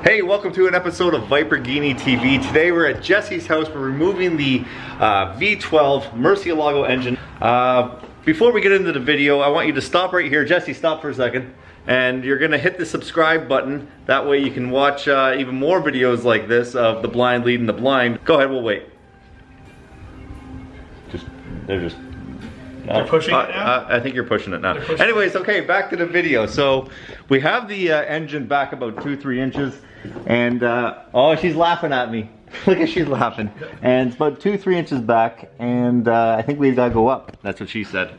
Hey, welcome to an episode of Lamborghini TV. Today we're at Jesse's house. We're removing the V12 Murcielago engine. Before we get into the video, I want you to stop right here. Jesse, stop for a second. And you're gonna hit the subscribe button. That way you can watch even more videos like this of the blind leading the blind. Go ahead, we'll wait. They're pushing it now? I think you're pushing it now. Anyways, okay, back to the video. So we have the engine back about 2-3 inches, and oh, she's laughing at me. Look at she's laughing. And it's about 2-3 inches back, and I think we've got to go up. That's what she said.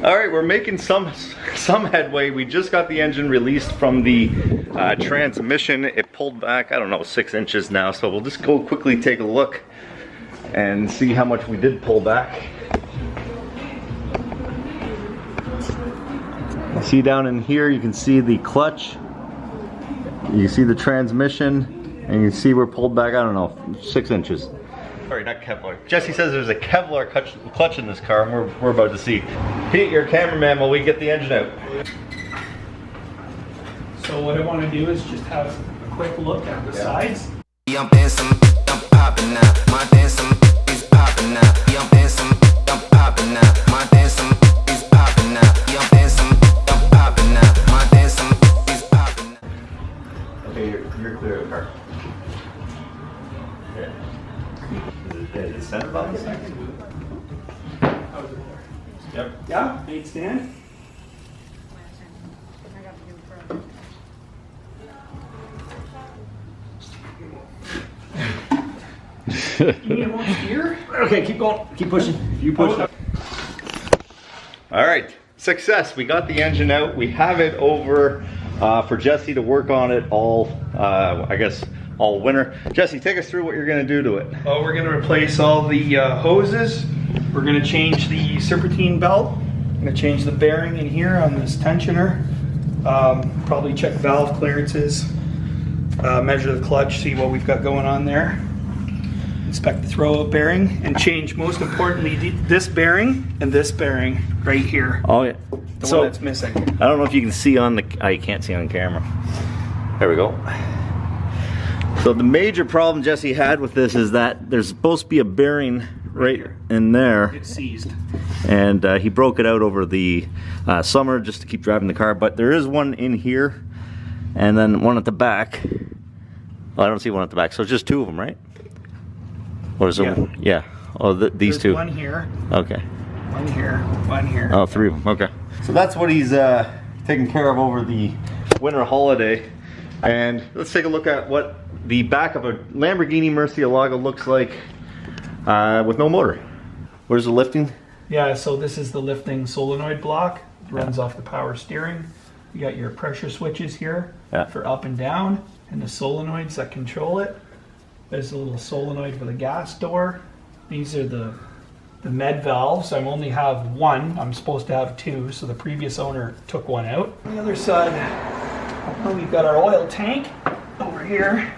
All right, we're making some headway. We just got the engine released from the transmission. It pulled back, I don't know, 6 inches now. So we'll just go quickly take a look and see how much we did pull back. See down in here, you can see the clutch, you see the transmission, and you see we're pulled back, I don't know, 6 inches. Sorry, not Kevlar. Jesse says there's a Kevlar clutch in this car, and we're about to see. Pete, your cameraman, while we get the engine out. So what I want to do is just have a quick look at the sides. I'm dancing, I'm popping now. My dancing is popping now. I'm dancing, I'm popping now. My dancing is popping now. I'm dancing, I'm popping now. My dancing is popping now. Okay, you're clear of the car. Yeah. Is the center button second? Yep. Yeah, eight stand. Give me a one steer. Okay, keep going. Keep pushing. You push up. All right, success. We got the engine out. We have it over for Jesse to work on it all, I guess, all winter. Jesse, take us through what you're going to do to it. Oh, we're going to replace all the hoses. We're going to change the serpentine belt. I'm going to change the bearing in here on this tensioner. Probably check valve clearances. Measure the clutch, see what we've got going on there. Inspect the throwout bearing, and change, most importantly, this bearing and this bearing right here. Oh yeah. The one that's missing. I don't know if you can see on the, you can't see on camera. There we go. So the major problem Jesse had with this is that there's supposed to be a bearing right in there. It's seized. And he broke it out over the summer just to keep driving the car, but there is one in here and then one at the back. Well, I don't see one at the back, so it's just 2 of them, right? Or is it? Yeah. Oh, these There's 2. One here. Okay. One here. One here. Oh, 3 of them. Okay. So that's what he's taking care of over the winter holiday. And let's take a look at what the back of a Lamborghini Murcielago looks like with no motor. Where's the lifting? Yeah, so this is the lifting solenoid block. It runs off the power steering. You got your pressure switches here for up and down, and the solenoids that control it. There's a little solenoid for the gas door. These are the med valves. I only have 1. I'm supposed to have 2, so the previous owner took 1 out. On the other side, we've got our oil tank over here.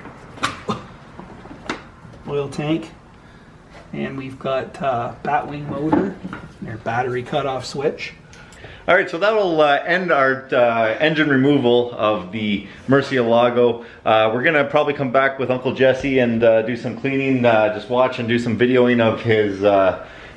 Oil tank. And we've got Batwing motor, and our battery cutoff switch. All right, so that'll end our engine removal of the Murcielago. We're gonna probably come back with Uncle Jesse and do some cleaning, just watch and do some videoing of his,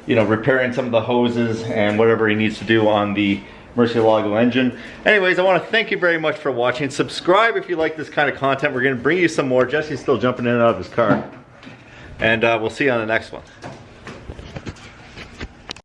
you know, repairing some of the hoses and whatever he needs to do on the Murcielago engine. Anyways, I want to thank you very much for watching. Subscribe if you like this kind of content. We're gonna bring you some more. Jesse's still jumping in and out of his car. And we'll see you on the next one.